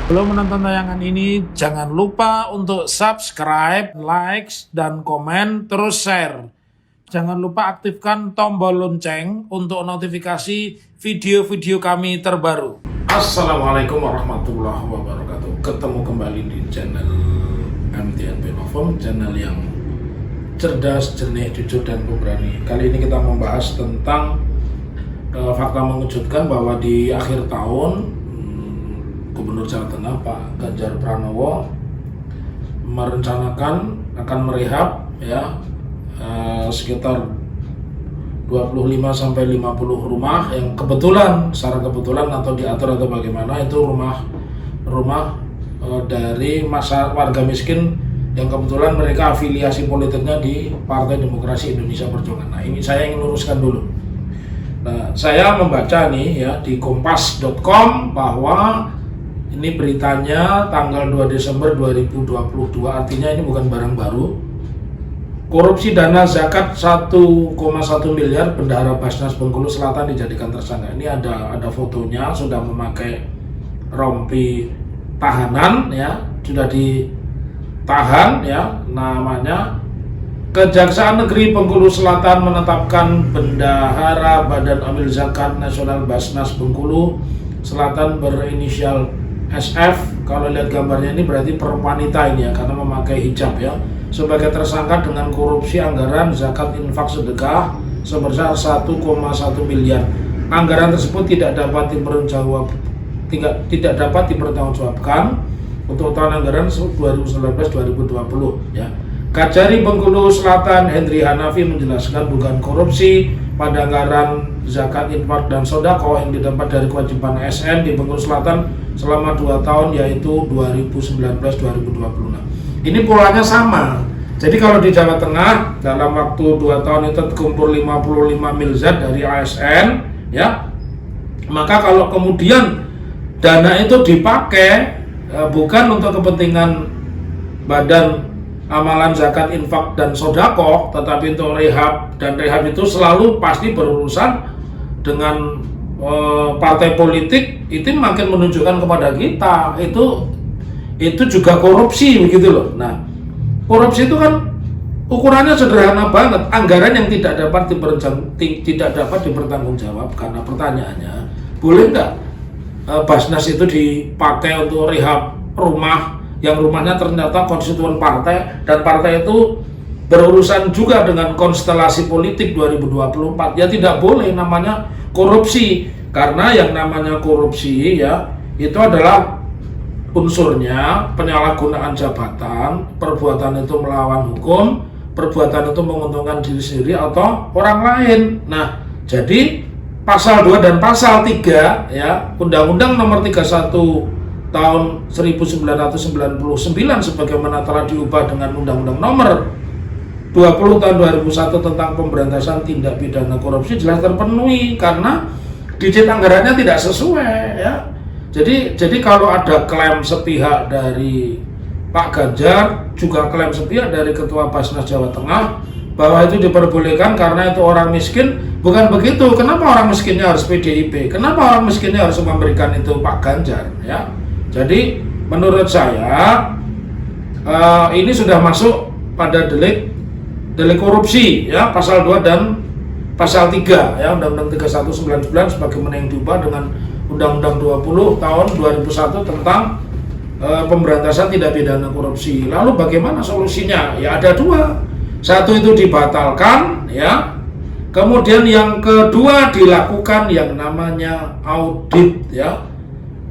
Sebelum menonton tayangan ini, jangan lupa untuk subscribe, likes, dan komen, terus share. Jangan lupa aktifkan tombol lonceng untuk notifikasi video-video kami terbaru. Assalamualaikum warahmatullahi wabarakatuh. Ketemu kembali di channel MTN Penofon, channel yang cerdas, jernih, jujur, dan pemberani. Kali ini kita membahas tentang fakta mengejutkan bahwa di akhir tahun Gubernur Jawa Tengah Pak Ganjar Pranowo merencanakan akan merehab sekitar 25-50 rumah yang secara kebetulan atau diatur atau bagaimana itu rumah dari warga miskin yang kebetulan mereka afiliasi politiknya di Partai Demokrasi Indonesia Perjuangan. Nah, ini saya ingin luruskan dulu. Nah, saya membaca nih ya di kompas.com bahwa ini beritanya tanggal 2 Desember 2022, artinya ini bukan barang baru. Korupsi dana zakat 1,1 miliar, Bendahara Basnas Bengkulu Selatan dijadikan tersangka. Ini ada fotonya, sudah memakai rompi tahanan ya, sudah ditahan ya, namanya Kejaksaan Negeri Bengkulu Selatan menetapkan Bendahara Badan Amil Zakat Nasional Basnas Bengkulu Selatan berinisial SF. Kalau lihat gambarnya ini berarti perempuan wanita ini ya, karena memakai hijab ya, sebagai tersangka dengan korupsi anggaran zakat infak sedekah sebesar 1,1 miliar. Anggaran tersebut tidak dapat dipertanggungjawabkan untuk tahun anggaran 2019-2020 ya. Kajari Bengkulu Selatan Hendri Hanafi menjelaskan dugaan korupsi pada anggaran zakat infak dan sodako yang didapat dari kewajiban ASN di Bengkulu Selatan selama 2 tahun, yaitu 2019-2020. Nah, ini polanya sama. Jadi kalau di Jawa Tengah dalam waktu 2 tahun itu terkumpul 55 miliar dari ASN ya, maka kalau kemudian dana itu dipakai bukan untuk kepentingan badan amalan zakat infak dan sodako, tetapi untuk rehab, dan rehab itu selalu pasti berurusan dengan partai politik, itu makin menunjukkan kepada kita itu juga korupsi begitu loh. Nah, korupsi itu kan ukurannya sederhana banget, anggaran yang tidak dapat dipertanggungjawabkan. Nah, pertanyaannya, boleh nggak Basnas itu dipakai untuk rehab rumah yang rumahnya ternyata konstituen partai, dan partai itu berurusan juga dengan konstelasi politik 2024? Ya tidak boleh, namanya korupsi. Karena yang namanya korupsi ya, itu adalah unsurnya penyalahgunaan jabatan, perbuatan itu melawan hukum, perbuatan itu menguntungkan diri sendiri atau orang lain. Nah, jadi pasal 2 dan pasal 3 ya, Undang-Undang Nomor 31 tahun 1999 sebagaimana telah diubah dengan Undang-Undang Nomor 20 tahun 2001 tentang pemberantasan tindak pidana korupsi jelas terpenuhi, karena digit anggarannya tidak sesuai ya. Jadi kalau ada klaim sepihak dari Pak Ganjar, juga klaim sepihak dari Ketua Basnas Jawa Tengah bahwa itu diperbolehkan karena itu orang miskin. Bukan begitu. Kenapa orang miskinnya harus PDIP? Kenapa orang miskinnya harus memberikan itu Pak Ganjar ya? Jadi menurut saya ini sudah masuk pada delik korupsi ya, pasal 2 dan pasal 3 ya, Undang-Undang 3199 sebagaimana yang diubah dengan Undang-Undang 20 tahun 2001 tentang pemberantasan tindak pidana korupsi. Lalu bagaimana solusinya? Ya ada 2. Satu itu dibatalkan ya. Kemudian yang kedua dilakukan yang namanya audit ya.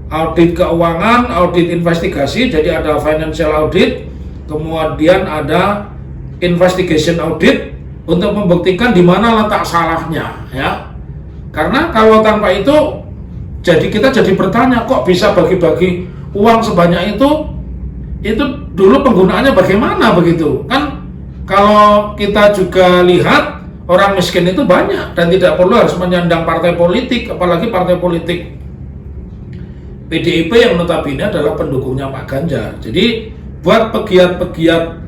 Audit keuangan, audit investigasi, jadi ada financial audit, kemudian ada investigation audit untuk membuktikan di mana letak salahnya ya. Karena kalau tanpa itu, jadi kita jadi bertanya, kok bisa bagi-bagi uang sebanyak itu dulu penggunaannya bagaimana begitu kan? Kalau kita juga lihat orang miskin itu banyak dan tidak perlu harus menyandang partai politik, apalagi partai politik PDIP yang notabene adalah pendukungnya Pak Ganjar. Jadi buat pegiat-pegiat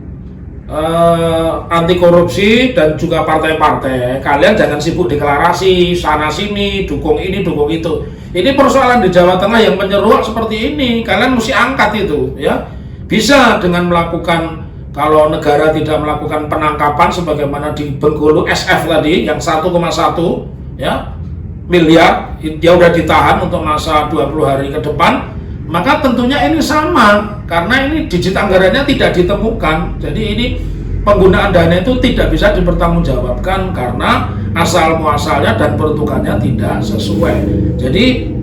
anti korupsi dan juga partai-partai, kalian jangan sibuk deklarasi sana sini, dukung ini dukung itu. Ini persoalan di Jawa Tengah yang menyeruak seperti ini, kalian mesti angkat itu ya. Bisa dengan melakukan, kalau negara tidak melakukan penangkapan sebagaimana di Bengkulu SF tadi yang 1,1 ya miliar, dia udah ditahan untuk masa 20 hari ke depan, maka tentunya ini sama, karena ini digit anggarannya tidak ditemukan. Jadi ini penggunaan dana itu tidak bisa dipertanggungjawabkan karena asal muasalnya dan peruntukannya tidak sesuai. Jadi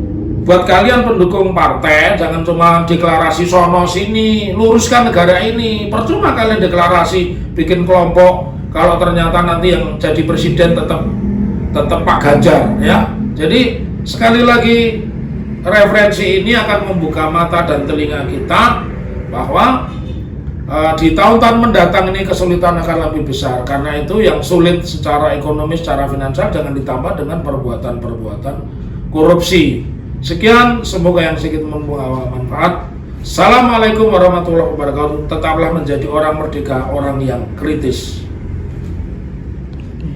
buat kalian pendukung partai, jangan cuma deklarasi sono sini, luruskan negara ini. Percuma kalian deklarasi bikin kelompok kalau ternyata nanti yang jadi presiden tetap Pak Ganjar ya. Jadi sekali lagi referensi ini akan membuka mata dan telinga kita bahwa di tahun-tahun mendatang ini kesulitan akan lebih besar. Karena itu yang sulit secara ekonomi, secara finansial jangan ditambah dengan perbuatan-perbuatan korupsi. Sekian, semoga yang sedikit membawa manfaat. Assalamualaikum warahmatullahi wabarakatuh. Tetaplah menjadi orang merdeka, orang yang kritis.